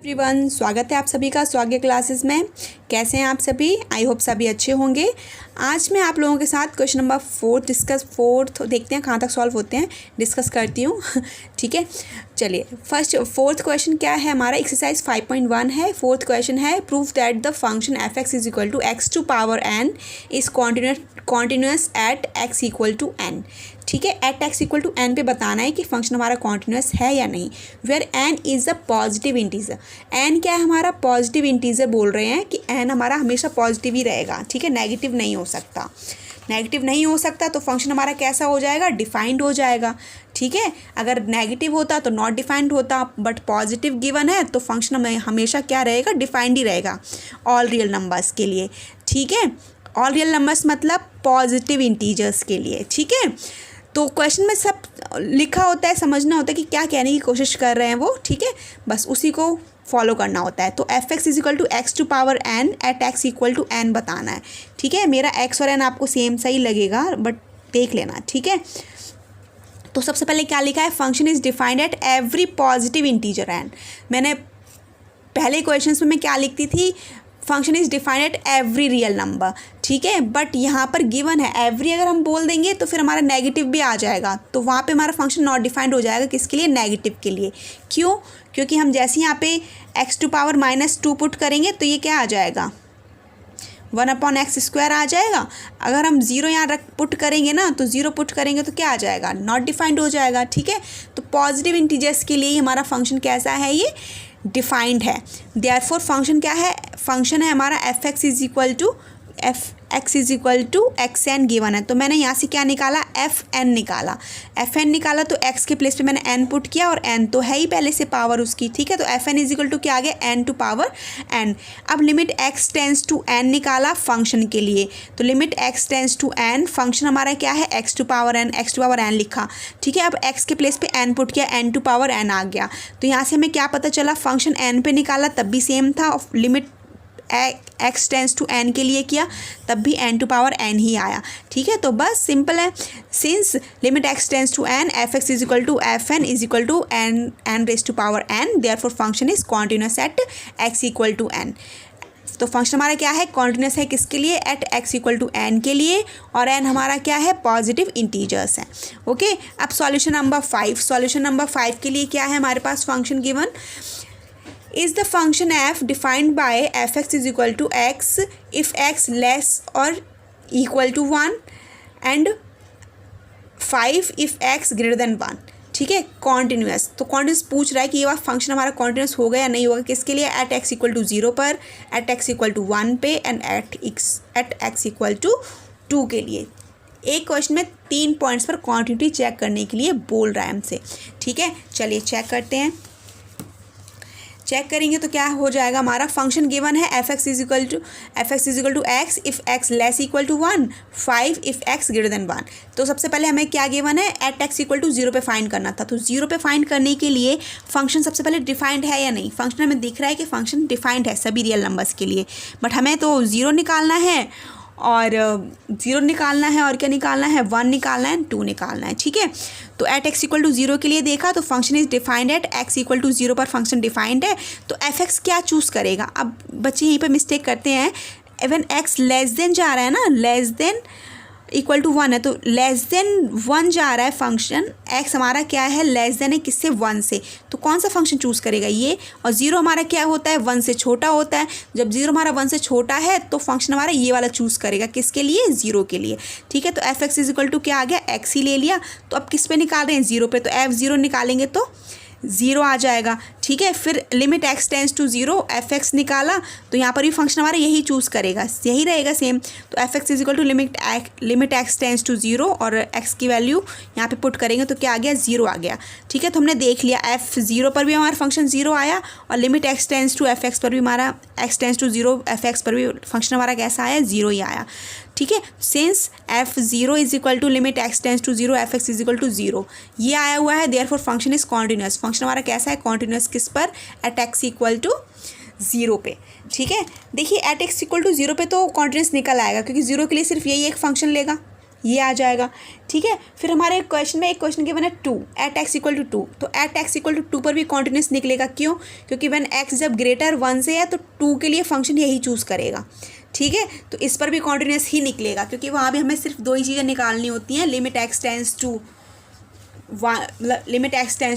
Everyone, स्वागत है आप सभी का स्वागत क्लासेस में। कैसे हैं आप सभी? आई होप सभी अच्छे होंगे। आज मैं आप लोगों के साथ क्वेश्चन नंबर फोर्थ देखते हैं कहाँ तक सॉल्व होते हैं, डिस्कस करती हूँ। ठीक है, चलिए फोर्थ क्वेश्चन क्या है हमारा, एक्सरसाइज 5.1 है। फोर्थ क्वेश्चन है, prove that the function f x is equal to x to power n is continuous at x equal to n. ठीक है, at x equal to n पे बताना है कि फंक्शन हमारा कॉन्टिन्यूस है या नहीं। Where n is a positive integer. N क्या है हमारा? पॉजिटिव इंटीजर बोल रहे हैं कि एन हमारा हमेशा पॉजिटिव ही रहेगा। ठीक है, नेगेटिव नहीं हो सकता। नेगेटिव नहीं हो सकता तो फंक्शन हमारा कैसा हो जाएगा? डिफाइंड हो जाएगा। ठीक है, अगर नेगेटिव होता तो नॉट डिफाइंड होता, बट पॉजिटिव गिवन है तो फंक्शन में हमेशा क्या रहेगा? डिफाइंड ही रहेगा ऑल रियल नंबर्स के लिए। ठीक है, ऑल रियल नंबर्स मतलब पॉजिटिव इंटीजर्स के लिए। ठीक है, तो क्वेश्चन में सब लिखा होता है, समझना होता है कि क्या कहने की कोशिश कर रहे हैं वो। ठीक है, बस उसी को फॉलो करना होता है। तो f x is equal to x to power n at x equal to n बताना है। ठीक है, मेरा एक्स और एन आपको सेम सही लगेगा, बट देख लेना। ठीक है, तो सबसे पहले क्या लिखा है? Function is defined at every positive integer n. मैंने पहले क्वेश्चन में मैं क्या लिखती थी? Function is defined at every real number. ठीक है, बट यहाँ पर गिवन है एवरी, अगर हम बोल देंगे तो फिर हमारा नेगेटिव भी आ जाएगा, तो वहाँ पे हमारा फंक्शन नॉट डिफाइंड हो जाएगा। किसके लिए? नेगेटिव के लिए। क्यों? क्योंकि हम जैसे यहाँ पे एक्स टू पावर -2 पुट करेंगे तो ये क्या आ जाएगा? 1/x² आ जाएगा। अगर हम 0 यहाँ पुट करेंगे ना, तो 0 पुट करेंगे तो क्या आ जाएगा? नॉट डिफाइंड हो जाएगा। ठीक है, तो पॉजिटिव इंटीजर्स के लिए हमारा फंक्शन कैसा है? ये डिफाइंड है। देयरफॉर फंक्शन क्या है? फंक्शन है हमारा f x is equal to x n given है। तो मैंने यहाँ से क्या निकाला? एफ एन निकाला। तो एक्स के प्लेस पे मैंने एन पुट किया, और एन तो है ही पहले से पावर उसकी। ठीक है, तो f n is equal to क्या आ गया? N to power n. अब limit x tends to n निकाला फंक्शन के लिए, तो limit x tends to n, function हमारा क्या है? एक्स टू पावर एन लिखा। ठीक है, अब एक्स के प्लेस पे एन पुट किया, एन टू पावर एन आ गया। तो यहाँ से हमें क्या पता चला? फंक्शन एन पे निकाला तब भी सेम था, limit x tends to n के लिए किया तब भी एन टू पावर एन ही आया। ठीक है, तो बस सिंपल है। Since limit x tends to n, f x is equal to f n is equal to n raise to power n, therefore function is continuous at x equal to n. तो function हमारा क्या है? Continuous है। किसके लिए? At x equal to n के लिए, और एन हमारा क्या है? पॉजिटिव इंटीजर्स है। ओके, अब सॉल्यूशन नंबर 5 के लिए क्या है हमारे पास? Function given is the function f defined by fx is equal to x if x less or equal to 1 and 5 if x greater than 1। ठीक है, कॉन्टिन्यूस। तो कॉन्टिन्यूस पूछ रहा है कि ये फंक्शन हमारा कॉन्टिन्यूस होगा या नहीं होगा। किसके लिए? एट एक्स इक्वल टू 0 पर, एट एक्स इक्वल टू 1 पे, and at x equal to 2 के लिए। एक क्वेश्चन में 3 पॉइंट्स पर क्वांटिटी चेक करने के लिए बोल रहा है हमसे। ठीक है, चलिए चेक करते हैं। चेक करेंगे तो क्या हो जाएगा हमारा? फंक्शन गिवन है f x is equal to x if x less equal to 1, 5 if x greater than 1। तो सबसे पहले हमें क्या गिवन है? एट एक्स इक्वल टू 0 पे फाइंड करना था। तो 0 पे फाइंड करने के लिए फंक्शन सबसे पहले डिफाइंड है या नहीं। फंक्शन हमें दिख रहा है कि फंक्शन डिफाइंड है सभी रियल नंबर्स के लिए, बट हमें तो 0 निकालना है, और 0 निकालना है, और क्या निकालना है? 1 निकालना है, 2 निकालना है। ठीक है, तो एट एक्स इक्वल टू 0 के लिए देखा तो function is defined at x equal to 0 पर फंक्शन डिफाइंड है। तो एफ एक्स क्या चूज़ करेगा? अब बच्चे यहीं पर मिस्टेक करते हैं। इवन एक्स लेस देन जा रहा है ना, लेस देन इक्वल टू 1 है, तो लेस देन 1 जा रहा है फंक्शन। एक्स हमारा क्या है? लेस देन है किससे? 1 से। तो कौन सा फंक्शन चूज़ करेगा? ये। और 0 हमारा क्या होता है? 1 से छोटा होता है। जब 0 हमारा 1 से छोटा है तो फंक्शन हमारा ये वाला चूज़ करेगा। किसके लिए? 0 के लिए। ठीक है, तो f x is equal to क्या आ गया? एक्स ही ले लिया। तो अब किस पे निकाल रहे हैं? 0 पे। तो F0 निकालेंगे तो 0 आ जाएगा। ठीक है, फिर limit x tends to 0, f x निकाला तो यहाँ पर भी फंक्शन हमारा यही चूज़ करेगा, यही रहेगा सेम। तो f x is equal to limit x tends to 0, और एक्स की वैल्यू यहाँ पे पुट करेंगे तो क्या आ गया? 0 आ गया। ठीक है, तो हमने देख लिया F0 पर भी हमारा फंक्शन 0 आया, और limit x tends to f x पर भी हमारा x tends to 0 f x पर भी फंक्शन हमारा कैसा आया? 0 ही आया। ठीक है, since F0 is equal to limit x tends to 0, f x is equal to 0 ये आया हुआ है। Therefore function is continuous. Function हमारा कैसा है? कॉन्टिन्यूस। किस पर? एट एक्स इक्वल टू 0 पे। ठीक है, देखिए एट एक्स इक्वल टू 0 पे तो कॉन्टिन्यूस निकल आएगा, क्योंकि 0 के लिए सिर्फ यही एक फंक्शन लेगा, ये आ जाएगा। ठीक है, फिर हमारे क्वेश्चन में एक क्वेश्चन गिवन है 2 एट एक्स इक्वल टू 2, तो एट एक्स इक्वल टू 2 पर भी कॉन्टिन्यूस निकलेगा। क्यों? क्योंकि व्हेन एक्स जब ग्रेटर 1 से है तो 2 के लिए फंक्शन यही चूज़ करेगा। ठीक है, तो इस पर भी कॉन्टिन्यूस ही निकलेगा, क्योंकि वहाँ भी हमें सिर्फ 2 ही चीज़ें निकालनी होती हैं। लिमिट एक्स टेंस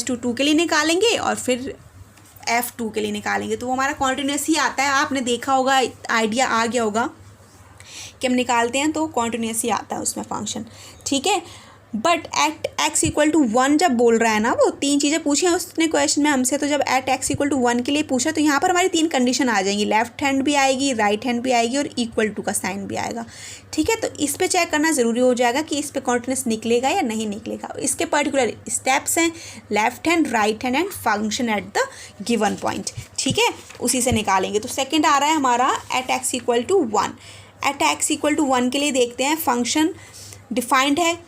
टू 2 के लिए निकालेंगे और फिर F2 के लिए निकालेंगे, तो वो हमारा कॉन्टिन्यूस ही आता है। आपने देखा होगा, आइडिया आ गया होगा कि हम निकालते हैं तो कॉन्टिन्यूस ही आता है उसमें फंक्शन। ठीक है, but at x equal to 1 जब बोल रहा है ना, वो 3 चीज़ें पूछी हैं उसने क्वेश्चन में हमसे, तो जब एट एक्स इक्वल टू 1 के लिए पूछा तो यहाँ पर हमारी 3 कंडीशन आ जाएंगी, लेफ्ट हैंड भी आएगी, राइट हैंड भी आएगी और इक्वल टू का साइन भी आएगा। ठीक है, तो इस पे चेक करना ज़रूरी हो जाएगा कि इस पे कॉन्टिन्यूस निकलेगा या नहीं निकलेगा। इसके पर्टिकुलर स्टेप्स हैं, left hand, right hand and function at the given point. ठीक है, उसी से निकालेंगे। तो सेकेंड आ रहा है हमारा at x equal to 1। At x equal to 1 के लिए देखते हैं, फंक्शन डिफाइंड है,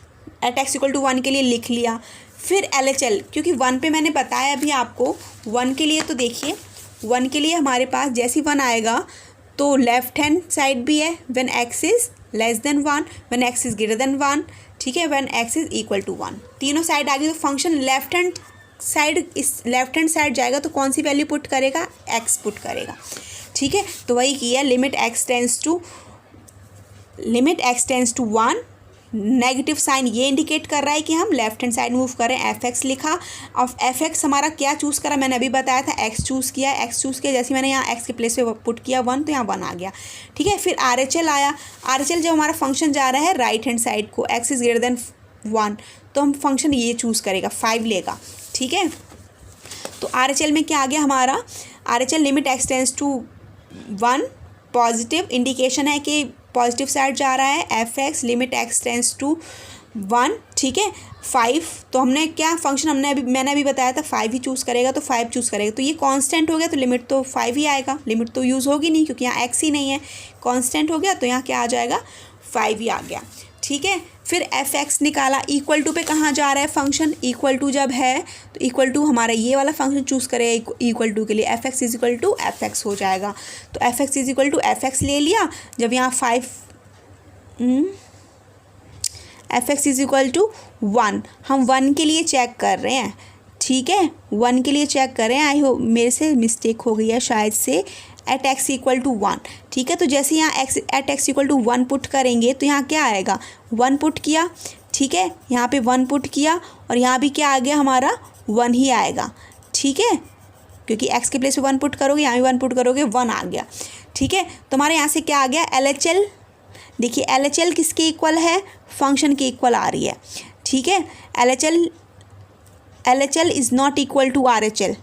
एट एक्स इक्वल टू 1 के लिए लिख लिया। फिर LHL, क्योंकि 1 पे मैंने बताया अभी आपको, 1 के लिए तो देखिए 1 के लिए हमारे पास जैसे 1 आएगा तो लेफ्ट हैंड साइड भी है, when x is less than 1, when x is greater than 1। ठीक है, when x is equal to 1, तीनों साइड आ गई। तो फंक्शन लेफ्ट हैंड साइड जाएगा तो कौन सी वैल्यू पुट करेगा? x पुट करेगा। ठीक है, तो वही किया, limit x tense to 1, negative sign ये इंडिकेट कर रहा है कि हम लेफ्ट हैंड साइड मूव करें। fx लिखा, और fx हमारा क्या चूज़ करा, मैंने अभी बताया था x चूज़ किया। जैसे मैंने यहाँ x के प्लेस पे पुट किया 1, तो यहाँ 1 आ गया। ठीक है, फिर RHL आया। RHL जब हमारा फंक्शन जा रहा है राइट हैंड साइड को, x इज़ ग्रेटर देन 1, तो हम फंक्शन ये चूज़ करेगा, 5 लेगा। ठीक है, तो RHL में क्या आ गया हमारा? RHL limit x tense to 1, positive indication है कि पॉजिटिव साइड जा रहा है। fx limit x tense to 1। ठीक है, 5, तो हमने क्या फंक्शन मैंने अभी बताया था 5 ही चूज़ करेगा, तो 5 चूज़ करेगा। तो ये कांस्टेंट हो गया, तो लिमिट तो 5 ही आएगा, लिमिट तो यूज़ होगी नहीं क्योंकि यहाँ x ही नहीं है, कांस्टेंट हो गया, तो यहाँ क्या आ जाएगा? 5 ही आ गया। ठीक है, फिर fx निकाला। इक्वल टू पे कहाँ जा रहा है फंक्शन? इक्वल टू जब है तो इक्वल टू हमारा ये वाला फंक्शन चूज़ करेगा इक्वल टू के लिए, fx is equal to fx हो जाएगा। तो fx is equal to fx ले लिया। जब यहाँ 5 fx इज इक्वल टू 1, हम 1 के लिए चेक कर रहे हैं। ठीक है, 1 के लिए चेक कर रहे हैं। आई होप मेरे से मिस्टेक हो गई है शायद से, एट एक्स इक्वल टू 1। ठीक है, तो जैसे यहाँ at x equal to 1 put करेंगे तो यहाँ क्या आएगा? 1 पुट किया। ठीक है, यहाँ पे 1 पुट किया और यहाँ भी क्या आ गया हमारा? 1 ही आएगा। ठीक है, क्योंकि x के प्लेस पे 1 पुट करोगे, यहाँ भी 1 पुट करोगे, 1 आ गया। ठीक है, तो हमारे यहाँ से क्या आ गया? LHL। देखिए LHL किसके इक्वल है? फंक्शन के इक्वल आ रही है। ठीक है, LHL is not equal to RHL।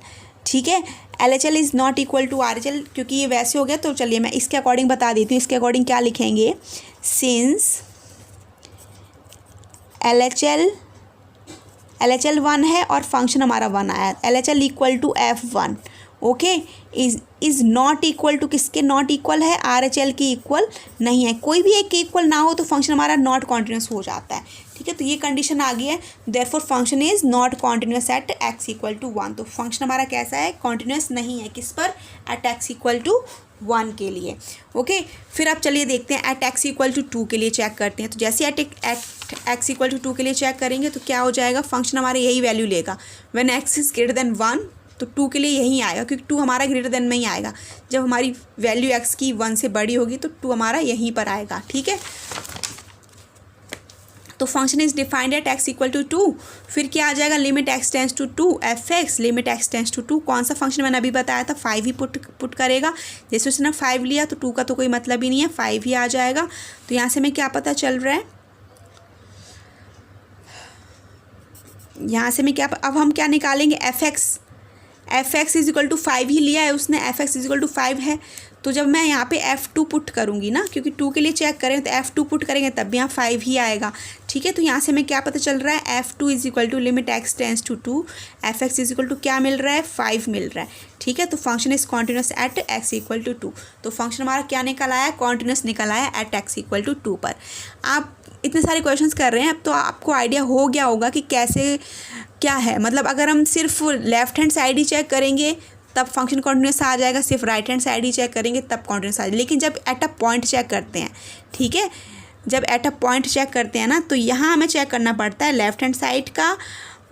ठीक है, LHL is not equal to RHL, क्योंकि ये वैसे हो गया। तो चलिए मैं इसके अकॉर्डिंग बता देती हूँ। इसके अकॉर्डिंग क्या लिखेंगे? सिंस LHL 1 है और फंक्शन हमारा 1 आया, LHL equal to F1। Okay, is not equal to किसके नॉट इक्वल है? RHL की इक्वल नहीं है। कोई भी एक के इक्वल ना हो तो फंक्शन हमारा नॉट कॉन्टिन्यूस हो जाता है। ठीक है, तो ये कंडीशन आ गई है। Therefore function is not continuous at x equal to 1। तो फंक्शन हमारा कैसा है? कॉन्टिन्यूस नहीं है। किस पर? एट x इक्वल टू 1 के लिए। ओके, फिर आप चलिए देखते हैं एट x इक्वल टू 2 के लिए चेक करते हैं। तो जैसे एट x इक्वल टू 2 के लिए चेक करेंगे तो क्या हो जाएगा? फंक्शन हमारा यही वैल्यू लेगा। When x is greater than 1, तो 2 के लिए यही आएगा, क्योंकि 2 हमारा ग्रेटर देन में ही आएगा। जब हमारी वैल्यू x की 1 से बड़ी होगी तो 2 हमारा यहीं पर आएगा। ठीक है, तो function is defined at x equal to 2। फिर क्या आ जाएगा? Limit x tense to 2 fx limit x tense to 2। कौन सा फंक्शन मैंने अभी बताया था? 5 ही पुट करेगा। जैसे उसने 5 लिया तो 2 का तो कोई मतलब ही नहीं है, 5 ही आ जाएगा। तो यहाँ से हमें क्या पता चल रहा है? यहाँ से मैं क्या, अब हम क्या निकालेंगे? fx इज इक्वल टू 5 ही लिया है उसने, fx इज इक्वल टू 5 है। तो जब मैं यहाँ पे F2 पुट करूँगी ना, क्योंकि 2 के लिए चेक करें तो F2 पुट करेंगे तब भी यहाँ 5 ही आएगा। ठीक है, तो यहाँ से हमें क्या पता चल रहा है? F2 is equal to limit x tense to 2, fx is equal to क्या मिल रहा है? 5 मिल रहा है। ठीक है, तो function is continuous at x equal to 2। तो फंक्शन हमारा क्या निकल आया? कॉन्टिन्यूस निकल आया एट x इक्वल टू 2 पर। आप इतने सारे क्वेश्चंस कर रहे हैं, अब तो आपको आइडिया हो गया होगा कि कैसे क्या है। मतलब अगर हम सिर्फ लेफ्ट हैंड साइड ही चेक करेंगे तब फंक्शन कॉन्टिन्यूस आ जाएगा, सिर्फ राइट हैंड साइड ही चेक करेंगे तब कॉन्टिन्यूस आ जाएगा। लेकिन जब एट अ पॉइंट चेक करते हैं, ठीक है, जब एट अ पॉइंट चेक करते हैं ना, तो यहाँ हमें चेक करना पड़ता है लेफ्ट हैंड साइड का,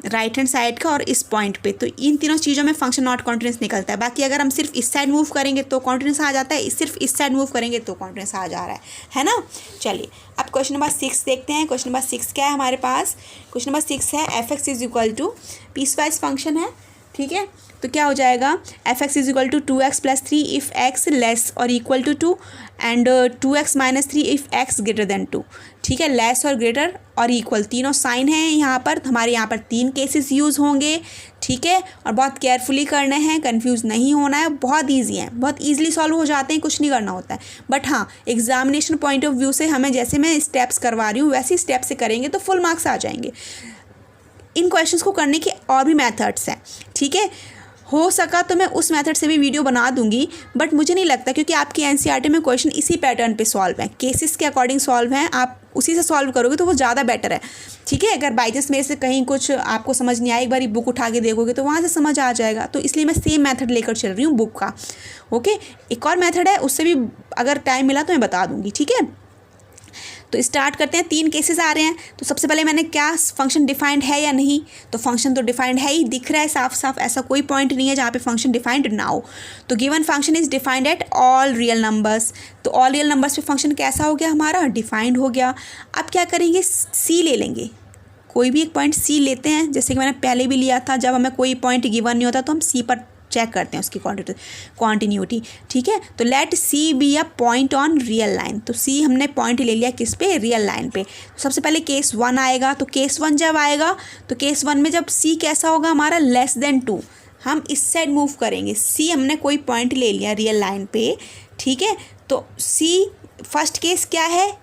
राइट हैंड साइड का और इस पॉइंट पे। तो इन तीनों चीज़ों में फंक्शन नॉट कॉन्टिन्यूस निकलता है। बाकी अगर हम सिर्फ इस साइड मूव करेंगे तो कॉन्टिन्यूस आ जाता है, सिर्फ इस साइड मूव करेंगे तो कॉन्टिन्यूस आ जा रहा है ना। चलिए अब क्वेश्चन नंबर 6 देखते हैं। क्वेश्चन नंबर 6 क्या है हमारे पास? क्वेश्चन नंबर 6 है f x is equal to piecewise function है, ठीक है। तो क्या हो जाएगा? F x is equal to 2x + 3 if x less और equal to 2 and 2x - 3 if x greater than 2, ठीक है। लेस और ग्रेटर और इक्वल तीनों साइन हैं यहाँ पर। हमारे यहाँ पर 3 केसेस यूज़ होंगे, ठीक है। और बहुत केयरफुली करने हैं, कंफ्यूज नहीं होना है। बहुत ईजी है, बहुत ईजिली सॉल्व हो जाते हैं, कुछ नहीं करना होता है। बट हाँ, एग्जामिनेशन पॉइंट ऑफ व्यू से हमें, जैसे मैं स्टेप्स करवा रही हूँ वैसे स्टेप से करेंगे तो फुल मार्क्स आ जाएंगे। इन क्वेश्चंस को करने के और भी मेथड्स हैं, ठीक है। हो सका तो मैं उस मेथड से भी वीडियो बना दूंगी, बट मुझे नहीं लगता, क्योंकि आपकी एनसीईआरटी में क्वेश्चन इसी पैटर्न पे सॉल्व है, केसेस के अकॉर्डिंग सॉल्व हैं। आप उसी से सॉल्व करोगे तो वो ज़्यादा बेटर है, ठीक है। अगर बाई चांस मेरे से कहीं कुछ आपको समझ नहीं आए, एक बार बुक उठा के देखोगे तो वहाँ से समझ आ जाएगा। तो इसलिए मैं सेम मेथड लेकर चल रही हूँ बुक का, ओके। एक और मेथड है, उससे भी अगर टाइम मिला तो मैं बता दूँगी, ठीक है। तो स्टार्ट करते हैं। 3 केसेस आ रहे हैं। तो सबसे पहले मैंने क्या फंक्शन डिफाइंड है या नहीं, तो फंक्शन तो डिफाइंड है ही, दिख रहा है साफ साफ, ऐसा कोई पॉइंट नहीं है जहाँ पे फंक्शन डिफाइंड ना हो। तो given function is defined at all real numbers. तो ऑल रियल नंबर्स पे फंक्शन कैसा हो गया हमारा? डिफाइंड हो गया। अब क्या करेंगे? सी ले लेंगे, कोई भी एक पॉइंट सी लेते हैं, जैसे कि मैंने पहले भी लिया था। जब हमें कोई पॉइंट गिवन नहीं होता तो हम सी पर चेक करते हैं उसकी कॉन्टिन्यूटी, ठीक है। तो let c be a point on real line. तो सी हमने पॉइंट ले लिया किस पे? रियल लाइन पे। तो सबसे पहले केस 1 आएगा। तो केस 1 जब आएगा तो केस 1 में जब सी कैसा होगा हमारा? लेस देन 2, हम इस साइड मूव करेंगे। सी हमने कोई पॉइंट ले लिया रियल लाइन पे, ठीक है। तो सी फर्स्ट केस क्या है?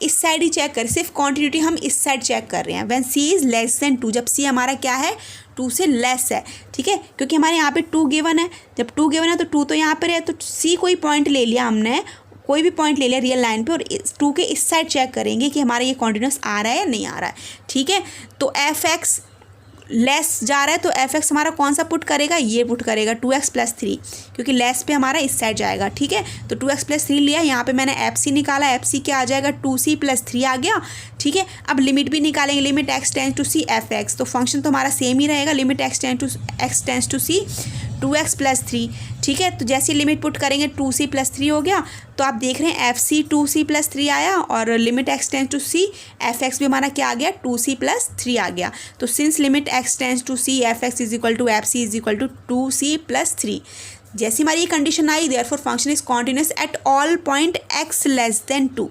इस साइड ही चेक कर, सिर्फ कॉन्टिन्यूटी हम इस साइड चेक कर रहे हैं। When c is less than 2, जब सी हमारा क्या है? 2 से लेस है, ठीक है। क्योंकि हमारे यहाँ पे 2 गिवन है, जब 2 गिवन है तो 2 तो यहाँ पर है। तो सी कोई पॉइंट ले लिया हमने, कोई भी पॉइंट ले लिया रियल लाइन पे, और 2 के इस साइड चेक करेंगे कि हमारा ये कॉन्टिन्यूस आ रहा है या नहीं आ रहा है, ठीक है। तो एफ एक्स लेस जा रहा है तो एफ एक्स हमारा कौन सा पुट करेगा? ये पुट करेगा 2x + 3, क्योंकि लेस पे हमारा इस साइड जाएगा, ठीक है। तो 2x + 3 लिया, यहाँ पे मैंने एफ सी निकाला, एफ सी क्या आ जाएगा? 2c + 3 आ गया, ठीक है। अब लिमिट भी निकालेंगे, limit x tense to c f x. तो फंक्शन तो हमारा सेम ही रहेगा, limit x tense to c 2x + 3, ठीक है। तो जैसे लिमिट पुट करेंगे 2c + 3 हो गया। तो आप देख रहे हैं एफ सी 2c + 3 आया, और limit x tense to c f x भी हमारा क्या आ गया? 2c + 3 आ गया। तो since limit x tense to c f x is equal to f c is equal to 2c + 3, जैसी हमारी ये कंडीशन आई, therefore function is continuous at all point x less than 2।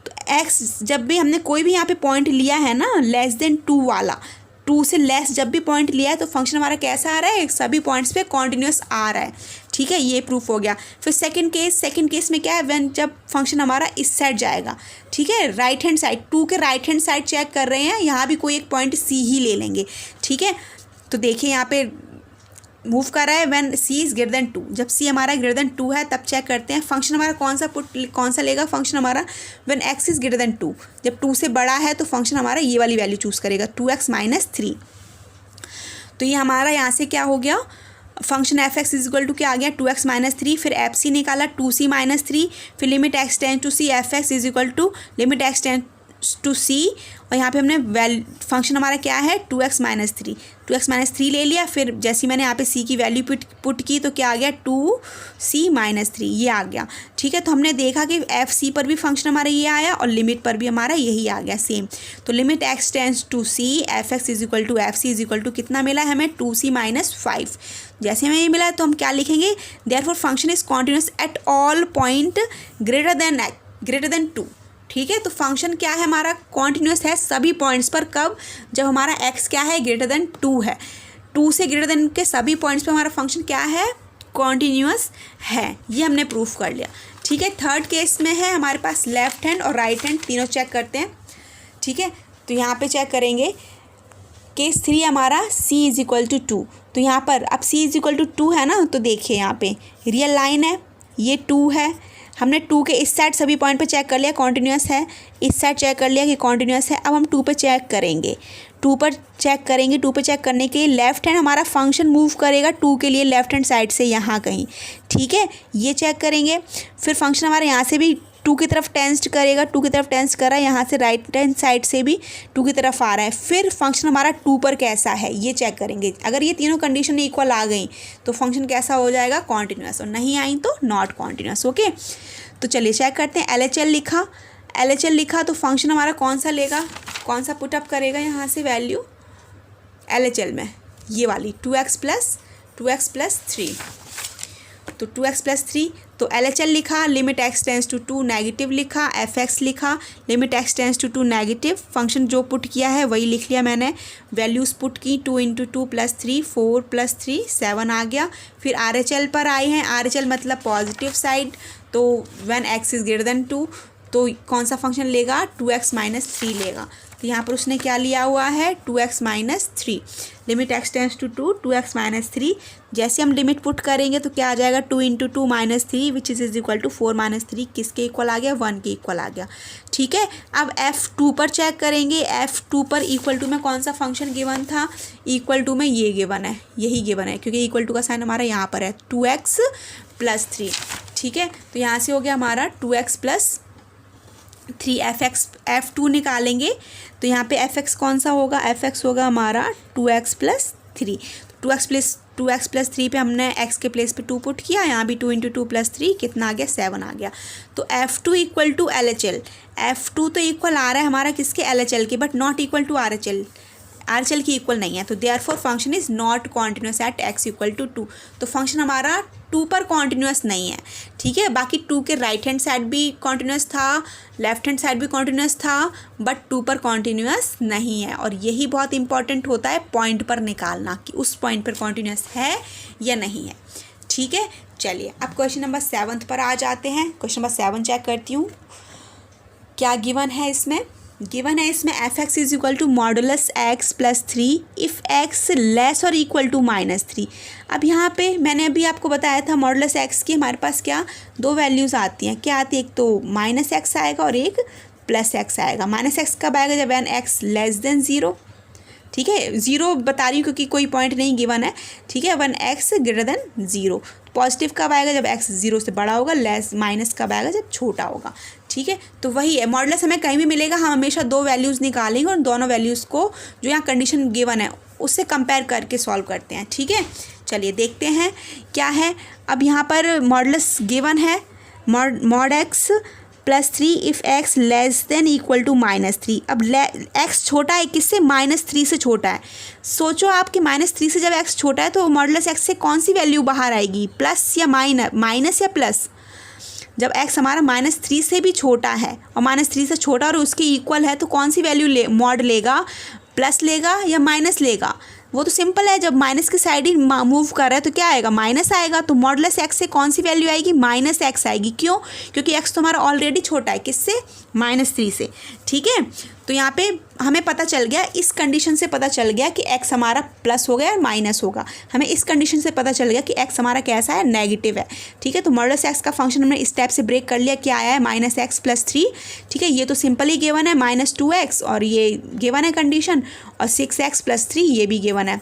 तो x जब भी हमने कोई भी यहाँ पे पॉइंट लिया है ना लेस देन 2 वाला, 2 से लेस जब भी पॉइंट लिया है तो फंक्शन हमारा कैसा आ रहा है? सभी पॉइंट्स पे कॉन्टिन्यूस आ रहा है, ठीक है। ये प्रूफ हो गया। फिर सेकंड केस में क्या है? व्हेन जब फंक्शन हमारा इस साइड जाएगा, ठीक है, राइट हैंड साइड, 2 के राइट हैंड साइड चेक कर रहे हैं, यहाँ भी कोई एक पॉइंट सी ही ले लेंगे, ठीक है। तो देखिए यहाँ पे मूव कर रहा है when c is greater than 2, जब सी हमारा ग्रेटर देन 2 है तब चेक करते हैं फंक्शन हमारा कौन सा लेगा फंक्शन हमारा? When x is greater than 2, जब 2 से बड़ा है तो फंक्शन हमारा ये वाली वैल्यू चूज़ करेगा 2x - 3। तो ये हमारा यहाँ से क्या हो गया? Function f x is equal to क्या आ गया? 2x - 3, फिर एफ सी निकाला 2c - 3, फिर limit x tense to c f x is equal to limit x tense to c, और यहाँ पे हमने फंक्शन हमारा क्या है? 2x - 3 ले लिया। फिर जैसे मैंने यहाँ पे c की वैल्यू पुट की तो क्या आ गया? 2c - 3 ये आ गया, ठीक है। तो हमने देखा कि एफ सी पर भी फंक्शन हमारा ये आया और लिमिट पर भी हमारा यही आ गया सेम। तो limit x tense to c f x is equal to f c is equal to कितना मिला है हमें? 2c - 5। जैसे हमें ये मिला तो हम क्या लिखेंगे? Therefore function is continuous at all point greater than 2, ठीक है। तो फंक्शन क्या है हमारा? कॉन्टिन्यूस है सभी पॉइंट्स पर। कब? जब हमारा x क्या है? ग्रेटर देन 2 है। 2 से ग्रेटर देन के सभी पॉइंट्स पर हमारा फंक्शन क्या है? कॉन्टिन्यूस है। ये हमने प्रूफ कर लिया, ठीक है। थर्ड केस में है हमारे पास लेफ्ट हैंड और राइट हैंड तीनों चेक करते हैं, ठीक है। तो यहाँ पे चेक करेंगे केस 3 हमारा c इज इक्वल टू 2। तो यहाँ पर अब c इज इक्वल टू 2 है ना, तो देखिए यहाँ पे रियल लाइन है, ये 2 है, हमने 2 के इस साइड सभी पॉइंट पे चेक कर लिया कॉन्टिन्यूस है, इस साइड चेक कर लिया कि कॉन्टिन्यूस है। अब हम 2 पे चेक करेंगे, 2 पर चेक करने के लिए लेफ्ट हैंड हमारा फंक्शन मूव करेगा 2 के लिए लेफ्ट हैंड साइड से यहाँ कहीं, ठीक है, ये चेक करेंगे। फिर फंक्शन हमारा यहाँ से भी टू की तरफ टेंस्ड करेगा, टू की तरफ टेंस्ड कर रहा है, यहाँ से राइट हैंड साइड से भी टू की तरफ आ रहा है। फिर फंक्शन हमारा टू पर कैसा है ये चेक करेंगे। अगर ये तीनों कंडीशन इक्वल आ गई तो फंक्शन कैसा हो जाएगा, कॉन्टिन्यूस, और नहीं आई तो नॉट कॉन्टिन्यूस। ओके, तो चलिए चेक करते हैं। LHL लिखा, LHL लिखा तो फंक्शन हमारा कौन सा लेगा, कौन सा पुटअप करेगा यहाँ से वैल्यू LHL में, ये वाली 2x प्लस 3। तो 2x प्लस 3, तो LHL लिखा, limit x tense to 2 negative लिखा, fx लिखा, limit x tense to 2 negative, function जो पुट किया है वही लिख लिया मैंने, वैल्यूज़ पुट की 2 × 2 + 3 4 + 3 7 आ गया। फिर RHL पर आए हैं, RHL मतलब पॉजिटिव साइड, तो when x is greater than 2 तो कौन सा फंक्शन लेगा, 2x - 3 लेगा। तो यहाँ पर उसने क्या लिया हुआ है, 2x - 3, limit x tense to 2 2x - 3। जैसे हम लिमिट पुट करेंगे तो क्या आ जाएगा, 2 × 2 - 3 विच इज़ इक्वल टू 4 - 3, किसके इक्वल आ गया, 1 के इक्वल आ गया। ठीक है, अब F2 पर चेक करेंगे। F2 पर इक्वल टू में कौन सा फंक्शन गिवन था, इक्वल टू में ये गिवन है, यही गिवन है, क्योंकि इक्वल टू का साइन हमारा यहाँ पर है 2x + 3। ठीक है, तो यहाँ से हो गया हमारा 2x + 3, F2 निकालेंगे तो यहाँ पे fx कौन सा होगा, fx होगा हमारा 2x + 3। 2x + 3 पे हमने x के प्लेस पे 2 पुट किया, यहाँ भी 2 × 2 + 3 कितना आ गया, 7 आ गया। तो F2 equal to LHL, F2 तो इक्वल आ रहा है हमारा किसके, LHL के, but not equal to RHL की इक्वल नहीं है, तो therefore function is not continuous at x = 2। तो फंक्शन हमारा 2 पर कॉन्टिन्यूस नहीं है। ठीक है, बाकी 2 के राइट हैंड साइड भी कॉन्टिन्यूस था, लेफ्ट हैंड साइड भी कॉन्टिन्यूस था, बट 2 पर कॉन्टिन्यूस नहीं है। और यही बहुत इंपॉर्टेंट होता है पॉइंट पर निकालना कि उस पॉइंट पर कॉन्टिन्यूस है या नहीं है। ठीक है, चलिए अब क्वेश्चन नंबर 7 पर आ जाते हैं। क्वेश्चन नंबर 7 चेक करती हूँ क्या गिवन है इसमें। गिवन है इसमें fx is equal to modulus x + 3 if x less और इक्वल टू -3। अब यहाँ पे मैंने अभी आपको बताया था मॉडुलस x की हमारे पास क्या दो वैल्यूज़ आती हैं, क्या आती है, एक तो -x आएगा और एक +x आएगा। -x कब आएगा, जब n x लेस देन 0। ठीक है, 0 बता रही हूँ क्योंकि कोई पॉइंट नहीं गिवन है। ठीक है, 1x ग्रेटर देन 0। पॉजिटिव कब आएगा, जब x 0 से बड़ा होगा, माइनस कब आएगा, जब छोटा होगा। ठीक है, तो वही है, मॉडुलस हमें कहीं भी मिलेगा, हम हमेशा दो वैल्यूज़ निकालेंगे और दोनों वैल्यूज़ को जो यहाँ कंडीशन गिवन है उससे कंपेयर करके सॉल्व करते हैं। ठीक है, चलिए देखते हैं क्या है। अब यहाँ पर मॉडुलस गिवन है, mod x + 3 if x less than equal to -3। अब x छोटा है किससे, -3 से छोटा है। सोचो आप कि -3 से जब x छोटा है तो मॉडुलस x से कौन सी वैल्यू बाहर आएगी, प्लस या माइनस या प्लस। जब x हमारा -3 से भी छोटा है और -3 से छोटा और उसके इक्वल है तो कौन सी वैल्यू मॉड लेगा, प्लस लेगा या माइनस लेगा। वो तो सिंपल है, जब माइनस की साइड ही मूव कर रहा है तो क्या आएगा, माइनस आएगा। तो मॉडुलस x से कौन सी वैल्यू आएगी, -x आएगी। क्यों, क्योंकि x तो हमारा ऑलरेडी छोटा है, किससे, -3 से। ठीक है, तो यहाँ पे हमें पता चल गया, इस कंडीशन से पता चल गया कि x हमारा प्लस हो गया और माइनस होगा। हमें इस कंडीशन से पता चल गया कि x हमारा कैसा है, नेगेटिव है। ठीक है, तो मॉडुलस x का फंक्शन हमने इस स्टेप से ब्रेक कर लिया, क्या आया है, -x + 3। ठीक है, ये तो सिंपल ही गिवन है, -2x और ये गिवन है कंडीशन, और 6x + 3 ये भी गिवन है।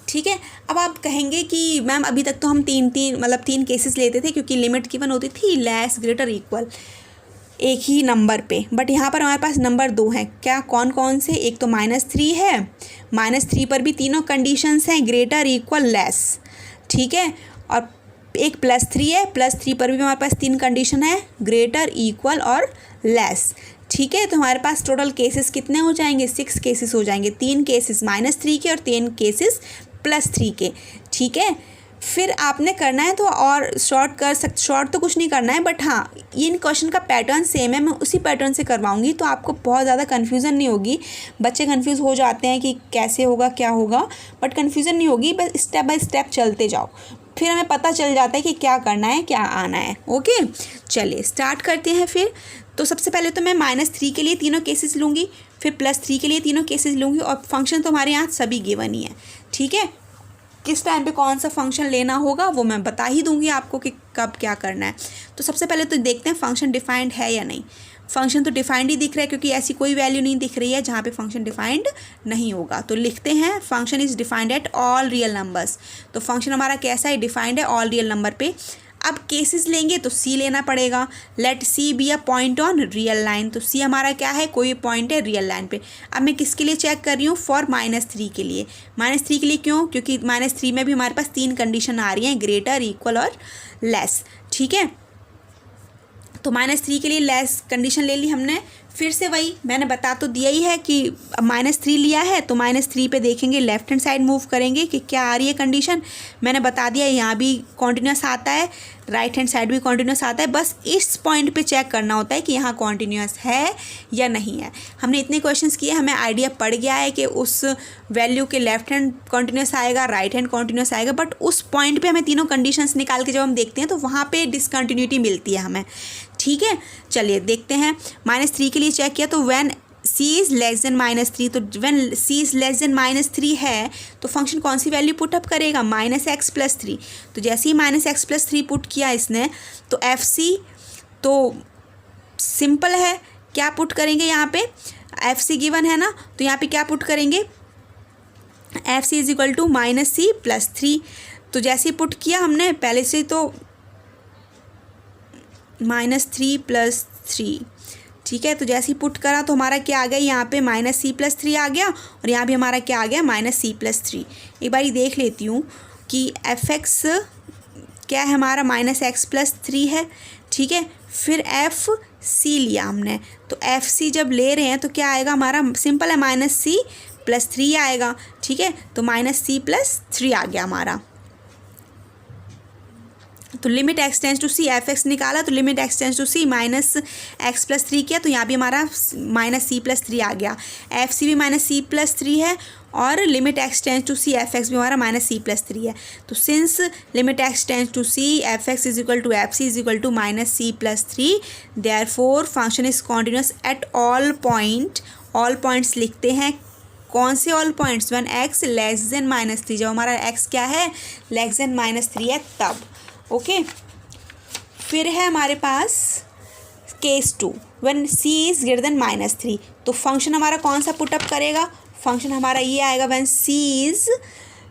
ठीक है, अब आप कहेंगे कि मैम अभी तक तो हम तीन केसेस लेते थे क्योंकि लिमिट गिवन होती थी लेस ग्रेटर इक्वल एक ही नंबर पे, बट यहाँ पर हमारे पास नंबर 2 हैं। क्या, कौन कौन से, एक तो -3 है, -3 पर भी तीनों कंडीशंस हैं, ग्रेटर इक्वल लेस। ठीक है, और एक +3 है, +3 पर भी हमारे पास 3 कंडीशन है, ग्रेटर इक्वल और लेस। ठीक है, तो हमारे पास टोटल केसेस कितने हो जाएंगे, 6 केसेस हो जाएंगे, 3 केसेस -3 के और 3 केसेस +3 के। ठीक है, फिर आपने करना है तो और शॉर्ट तो कुछ नहीं करना है, बट हाँ इन क्वेश्चन का पैटर्न सेम है, मैं उसी पैटर्न से करवाऊंगी तो आपको बहुत ज़्यादा कन्फ्यूज़न नहीं होगी। बच्चे कन्फ्यूज़ हो जाते हैं कि कैसे होगा क्या होगा, बट कन्फ्यूज़न नहीं होगी, बस स्टेप बाय स्टेप चलते जाओ, फिर हमें पता चल जाता है कि क्या करना है क्या आना है। ओके, चलिए स्टार्ट करते हैं फिर। तो सबसे पहले तो मैं -3 के लिए तीनों केसेस लूँगी, फिर +3 के लिए तीनों केसेस लूँगी, और फंक्शन तो हमारे यहाँ सभी गिवन ही है। ठीक है, किस टाइम पे कौन सा फंक्शन लेना होगा वो मैं बता ही दूंगी आपको कि कब क्या करना है। तो सबसे पहले तो देखते हैं फंक्शन डिफाइंड है या नहीं। फंक्शन तो डिफाइंड ही दिख रहा है क्योंकि ऐसी कोई वैल्यू नहीं दिख रही है जहाँ पे फंक्शन डिफाइंड नहीं होगा। तो लिखते हैं function is defined at all real numbers. तो फंक्शन हमारा कैसा है, डिफाइंड है ऑल रियल नंबर पे। अब केसेस लेंगे तो सी लेना पड़ेगा। Let c be a point on real line, तो सी हमारा क्या है, कोई पॉइंट है रियल लाइन पे। अब मैं किसके लिए चेक कर रही हूँ, फॉर -3 के लिए। -3 के लिए क्यों, क्योंकि -3 में भी हमारे पास 3 कंडीशन आ रही हैं, ग्रेटर, इक्वल और लेस। ठीक है, तो -3 के लिए लेस कंडीशन ले ली हमने। फिर से वही मैंने बता तो दिया ही है कि -3 लिया है तो -3 पे देखेंगे, लेफ्ट हैंड साइड मूव करेंगे कि क्या आ रही है कंडीशन। मैंने बता दिया यहाँ भी कॉन्टिन्यूस आता है, राइट हैंड साइड भी कॉन्टिन्यूस आता है, बस इस पॉइंट पे चेक करना होता है कि यहाँ कॉन्टिन्यूस है या नहीं है। हमने इतने क्वेश्चंस किए, हमें आइडिया पड़ गया है कि उस वैल्यू के लेफ्ट हैंड कॉन्टिन्यूस आएगा, राइट हैंड कॉन्टिन्यूस आएगा, बट उस पॉइंट पे हमें तीनों कंडीशंस निकाल के जब हम देखते हैं तो वहाँ पे डिसकंटिन्यूटी मिलती है हमें। ठीक है, चलिए देखते हैं। -3 के लिए चेक किया तो when c is less than -3, तो when c is less than -3 है तो फंक्शन कौन सी वैल्यू पुट अप करेगा, -x + 3। तो जैसे ही -x + 3 पुट किया इसने तो fc तो सिंपल है, क्या पुट करेंगे यहाँ पे, fc गिवन है ना, तो यहाँ पे क्या पुट करेंगे, fc is equal to -c + 3। तो जैसे ही पुट किया हमने पहले से तो -3 + 3, ठीक है, तो जैसे ही पुट करा तो हमारा क्या आ गया, यहाँ पे -c + 3 आ गया और यहाँ भी हमारा क्या आ गया, -c + 3। एक बार देख लेती हूँ कि fx क्या है हमारा, -x + 3 है। ठीक है, फिर fc लिया हमने, तो fc जब ले रहे हैं तो क्या आएगा हमारा, सिंपल है, -c + 3 आएगा। ठीक है, तो -c + 3 आ गया हमारा। तो limit x tense to c fx निकाला, तो limit x tense to c -x + 3 किया, तो यहाँ भी हमारा -c + 3 आ गया। fc भी -c + 3 है और limit x tense to c fx भी हमारा -c + 3 है। तो since limit x tense to c fx is equal to fc is equal to -c + 3, therefore function is continuous at all point. All points लिखते हैं, कौन से all points, when x less than -3, जब हमारा x क्या है, less than -3 है तब। ओके, फिर है हमारे पास case 2, when c is greater than -3, तो फंक्शन हमारा कौन सा पुटअप करेगा, फंक्शन हमारा ये आएगा when c is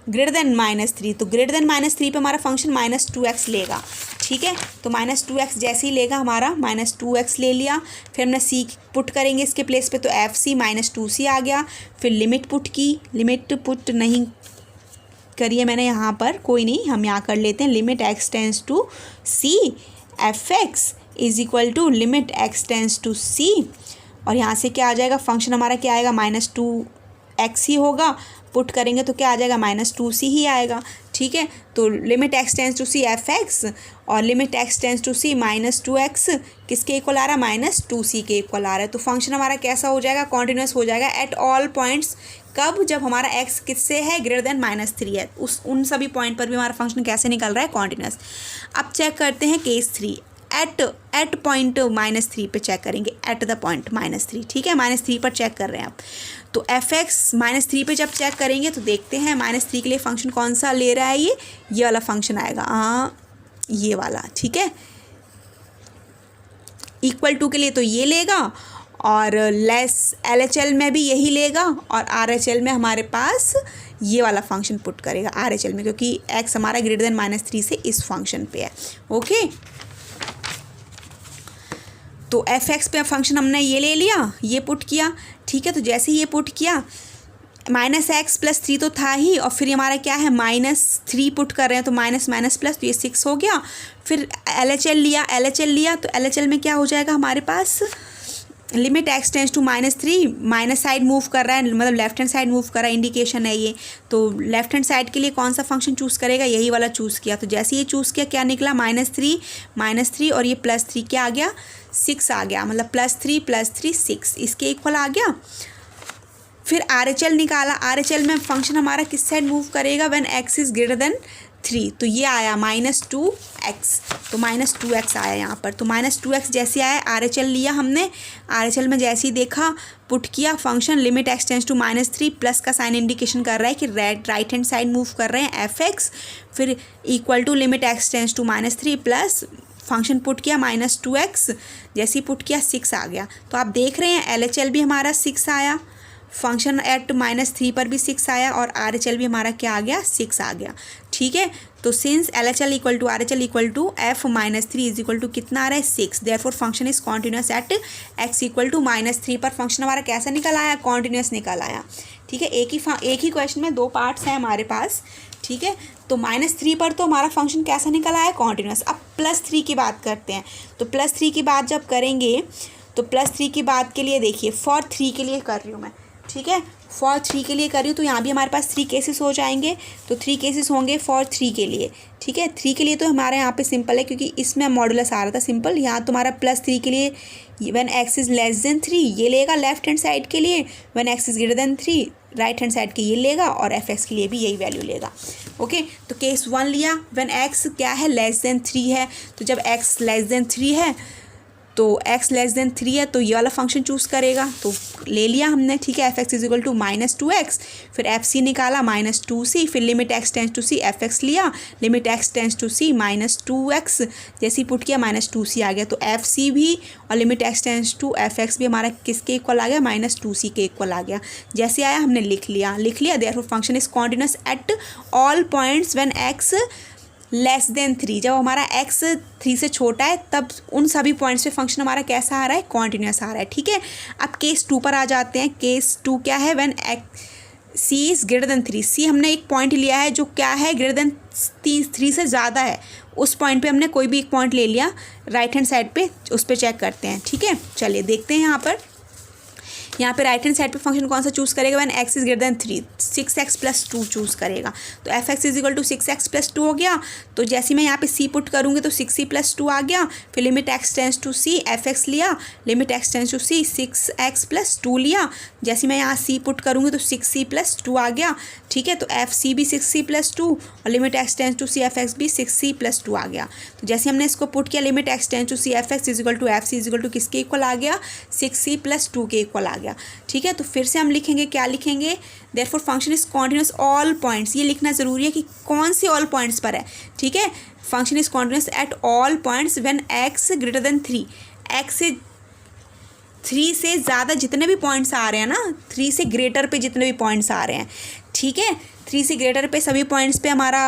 greater than -3, तो ग्रेटर देन -3 पे हमारा फंक्शन -2x लेगा। ठीक है, तो -2x जैसे ही लेगा हमारा, -2x ले लिया, फिर हमने c पुट करेंगे इसके प्लेस पे, तो fc -2c आ गया। फिर लिमिट पुट की, लिमिट पुट नहीं करिए मैंने यहाँ पर, कोई नहीं, हम यहाँ कर लेते हैं, limit x tense to c fx is equal to limit x tense to c, और यहाँ से क्या आ जाएगा, फंक्शन हमारा क्या आएगा, -2x ही होगा, पुट करेंगे तो क्या आ जाएगा, -2c ही आएगा। ठीक है, तो limit x tense to c fx और limit x tense to c -2x किसके इक्वल आ रहा है, -2c के इक्वल आ रहा है। तो फंक्शन हमारा कैसा हो जाएगा, कॉन्टिन्यूस हो जाएगा एट ऑल पॉइंट्स। कब, जब हमारा x किससे है, ग्रेटर देन -3 है, उन सभी पॉइंट पर भी हमारा फंक्शन कैसे निकल रहा है, कॉन्टिन्यूस। अब चेक करते हैं केस 3, एट पॉइंट -3 पे चेक करेंगे, एट द पॉइंट -3। ठीक है, -3 पर चेक कर रहे हैं आप, तो fx -3 पे जब चेक करेंगे तो देखते हैं -3 के लिए फंक्शन कौन सा ले रहा है, ये वाला फंक्शन आएगा, हाँ ये वाला। ठीक है, इक्वल टू के लिए तो ये लेगा और लेस LHL में भी यही लेगा और RHL में हमारे पास ये वाला फंक्शन पुट करेगा RHL में, क्योंकि x हमारा ग्रेटर देन -3 से इस फंक्शन पे है। ओके, तो fx पे फंक्शन हमने ये ले लिया, ये पुट किया। ठीक है, तो जैसे ही ये पुट किया, -x + 3 तो था ही, और फिर हमारा क्या है, -3 पुट कर रहे हैं, तो माइनस प्लस, तो ये 6 हो गया। फिर LHL लिया, तो LHL में क्या हो जाएगा हमारे पास, limit x tense to -3, minus side move कर रहा है, मतलब लेफ्ट हैंड साइड मूव कर रहा है, इंडिकेशन है ये। तो लेफ्ट हैंड साइड के लिए कौन सा फंक्शन चूज़ करेगा, यही वाला चूज़ किया। तो जैसे ये चूज़ किया, क्या निकला, -3 और ये +3 क्या आ गया, 6 आ गया, मतलब +3 + 3 6 इसके इक्वल आ गया। फिर RHL निकाला, RHL में फंक्शन हमारा किस साइड मूव करेगा, when x is greater than 3, तो ये आया -2x, तो -2x आया यहाँ पर। तो -2x जैसे आया, RHL लिया हमने, RHL में जैसे ही देखा, पुट किया function, limit x tense to -3, plus का साइन इंडिकेशन कर रहा है कि राइट हैंड साइड मूव कर रहे हैं fx, फिर equal to limit x tense to -3 plus function put किया -2x, जैसे ही पुट किया 6 आ गया। तो आप देख रहे हैं LHL भी हमारा 6 आया, फंक्शन एट -3 पर भी 6 आया और RHL भी हमारा क्या आ गया, 6 आ गया। ठीक है। तो since LHL equal to RHL equal to F-3 is equal to कितना आ रहा है 6, therefore function is continuous at x equal to -3 पर। फंक्शन हमारा कैसा निकल आया, कॉन्टिन्यूस निकल आया। ठीक है, एक ही क्वेश्चन में 2 पार्ट्स हैं हमारे पास। ठीक है, तो -3 पर तो हमारा फंक्शन कैसा निकल आया, कॉन्टिन्यूस। अब +3 की बात करते हैं। तो +3 की बात जब करेंगे तो +3 की बात के लिए देखिए फॉर 3 के लिए कर रही हूँ मैं। ठीक है, फॉर 3 के लिए कर रही हूँ, तो यहाँ भी हमारे पास 3 केसेस हो जाएंगे। तो 3 केसेस होंगे फॉर 3 के लिए। ठीक है, 3 के लिए तो हमारे यहाँ पे सिंपल है, क्योंकि इसमें मॉडुलस आ रहा था सिंपल। यहाँ तुम्हारा +3 के लिए when x is less than 3 ये लेगा लेफ्ट हैंड साइड के लिए, when x is greater than 3 right hand side के ये लेगा, और fx के लिए भी यही वैल्यू लेगा। ओके, तो केस 1 लिया व्हेन x क्या है, लेस देन 3 है। तो जब x लेस देन 3 है तो x लेस देन 3 है तो ये वाला फंक्शन चूज़ करेगा, तो ले लिया हमने। ठीक है, fx is equal to -2x, फिर fc निकाला -2c, फिर limit x tense to c fx लिया, limit x tense to c -2x, जैसे ही पुट किया -2c आ गया। तो fc भी और limit x tense to fx भी हमारा किसके इक्वल आ गया, -2c के इक्वल आ गया। जैसे आया हमने लिख लिया therefore function is continuous at all points when x less than 3। जब हमारा x 3 से छोटा है तब उन सभी पॉइंट्स पे फंक्शन हमारा कैसा आ रहा है, कॉन्टिन्यूस आ रहा है। ठीक है, अब केस 2 पर आ जाते हैं। केस 2 क्या है, when c is greater than 3। c हमने एक पॉइंट लिया है जो क्या है, ग्रेटर देन 3 से ज़्यादा है। उस पॉइंट पे हमने कोई भी एक पॉइंट ले लिया राइट हैंड साइड पे, उस पर चेक करते हैं। ठीक है, चलिए देखते हैं यहाँ पे राइट हैंड साइड पे फंक्शन कौन सा चूज़ करेगा, when x is greater than 3 6x + 2 choose करेगा। तो fx is equal to 6x + 2 हो गया। तो जैसे मैं यहाँ पे c पुट करूँगी तो 6c + 2 आ गया। फिर limit x tense to c fx लिया, limit x tense to c 6x + 2 लिया। जैसे मैं यहाँ c पुट करूँगी तो 6c + 2 आ गया। ठीक है, तो fc भी 6c + 2 और limit x tense to c fx भी 6c + 2 आ गया। तो जैसे हमने इसको पुट किया, limit x tense to c fx is equal to fc is equal to किसके इक्वल आ गया, 6c + 2 के इक्वल आ गया। ठीक है, तो फिर से हम लिखेंगे, क्या लिखेंगे, therefore function is continuous all points. ये लिखना ज़रूरी है कि कौन से ऑल पॉइंट्स पर है। ठीक है, function is continuous at all points when x greater than 3। x से 3 से ज़्यादा जितने भी पॉइंट्स आ रहे हैं ना, 3 से ग्रेटर पे जितने भी पॉइंट्स आ रहे हैं। ठीक है, 3 से ग्रेटर पे सभी पॉइंट्स पे हमारा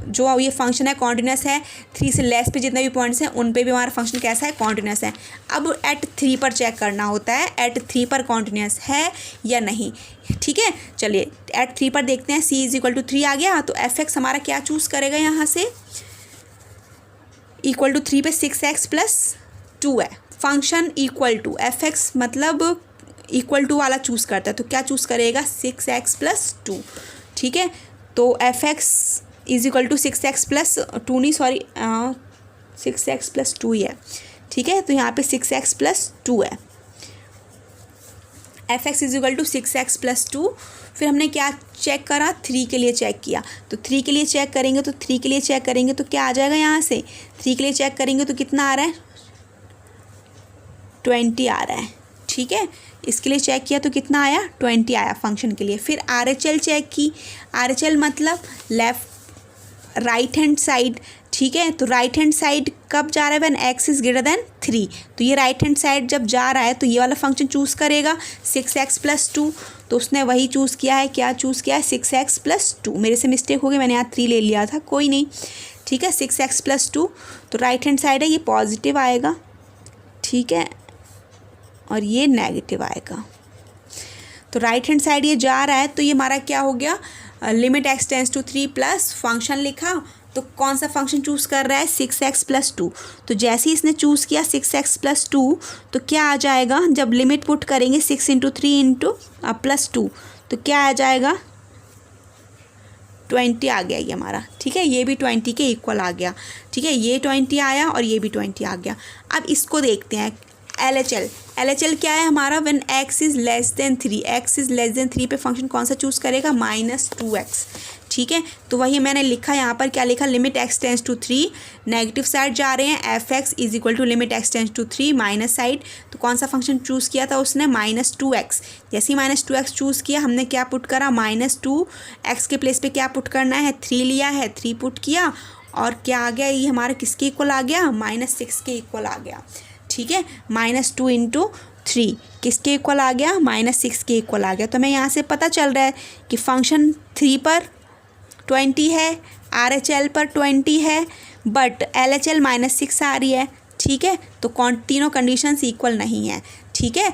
जो ये फंक्शन है कॉन्टिन्यूस है। 3 से लेस पे जितने भी पॉइंट्स हैं उन पे भी हमारा फंक्शन कैसा है, कॉन्टिन्यूस है। अब एट 3 पर चेक करना होता है, एट 3 पर कॉन्टिन्यूस है या नहीं। ठीक है, चलिए एट 3 पर देखते हैं। c इज इक्वल टू 3 आ गया, तो fx हमारा क्या चूज़ करेगा, यहाँ से इक्वल टू 3 पे 6x + 2 है। फंक्शन इक्वल टू fx मतलब इक्वल टू वाला चूज़ करता है, तो क्या चूज़ करेगा, 6x + 2। ठीक है, तो fx is equal to 6x + 2 नहीं, सॉरी 6x + 2 ही है। ठीक है, तो यहाँ पे 6x + 2 है। fx is equal to 6x + 2। फिर हमने क्या चेक करा, 3 के लिए चेक किया। तो 3 के लिए चेक करेंगे, तो 3 के लिए चेक करेंगे तो क्या आ जाएगा, यहाँ से 3 के लिए चेक करेंगे तो कितना आ रहा है, 20 आ रहा है। ठीक है, इसके लिए चेक किया तो कितना आया, 20 आया फंक्शन के लिए। फिर RHL चेक की, RHL मतलब लेफ्ट राइट हैंड साइड। ठीक है, तो राइट हैंड साइड कब जा रहा है, when x is greater than 3। तो ये राइट हैंड साइड जब जा रहा है तो ये वाला फंक्शन चूज़ करेगा 6x + 2। तो उसने वही चूज़ किया है, क्या चूज़ किया है, 6x + 2। मेरे से मिस्टेक हो गई, मैंने यहाँ 3 ले लिया था, कोई नहीं। ठीक है, 6x + 2, तो राइट हैंड साइड है ये पॉजिटिव आएगा। ठीक है, और ये नेगेटिव आएगा। तो राइट हैंड साइड ये जा रहा है, तो ये हमारा क्या हो गया, limit x tense to 3 plus function लिखा। तो कौन सा फंक्शन चूज़ कर रहा है, 6x + 2। तो जैसे ही इसने चूज़ किया 6x + 2, तो क्या आ जाएगा, जब लिमिट पुट करेंगे 6 × 3 + 2, तो क्या आ जाएगा, 20 आ गया ये हमारा। ठीक है, ये भी 20 के इक्वल आ गया। ठीक है, ये 20 आया और ये भी 20 आ गया। अब इसको देखते हैं LHL क्या है हमारा, when x is less than 3। x is less than 3 पे फंक्शन कौन सा चूज़ करेगा, -2x। ठीक है, तो वही मैंने लिखा यहाँ पर, क्या लिखा, limit x tense to 3, negative side जा रहे हैं, fx is equal to limit x tense to 3 minus side. तो कौन सा फंक्शन चूज़ किया था उसने, -2x। जैसे ही -2x चूज़ किया हमने क्या पुट करा, -2x के प्लेस पे क्या पुट करना है, 3 लिया है, 3 पुट किया और क्या आ गया, ये हमारा किसके इक्वल आ गया, -6 के इक्वल आ गया। ठीक है, -2 × 3 किसके इक्वल आ गया, -6 के इक्वल आ गया। तो हमें यहाँ से पता चल रहा है कि फंक्शन 3 पर 20 है, RHL पर 20 है बट LHL -6 आ रही है, ठीक है। तो तीनों कंडीशंस इक्वल नहीं है, ठीक है।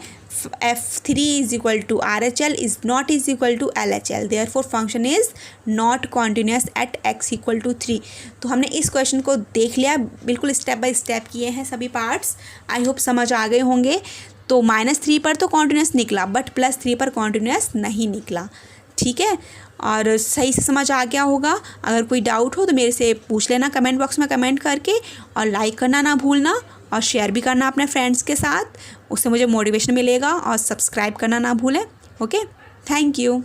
F3 is equal to RHL is not is equal to LHL, therefore function is not continuous at x equal to 3। तो हमने इस क्वेश्चन को देख लिया, बिल्कुल स्टेप बाय स्टेप किए हैं सभी पार्ट्स, आई होप समझ आ गए होंगे। तो -3 पर तो कॉन्टिन्यूस निकला बट +3 पर कॉन्टिन्यूस नहीं निकला, ठीक है। और सही से समझ आ गया होगा। अगर कोई डाउट हो तो मेरे से पूछ लेना कमेंट बॉक्स में कमेंट करके, और लाइक करना ना भूलना और शेयर भी करना अपने फ्रेंड्स के साथ, उससे मुझे मोटिवेशन मिलेगा। और सब्सक्राइब करना ना भूलें। Okay, thank you.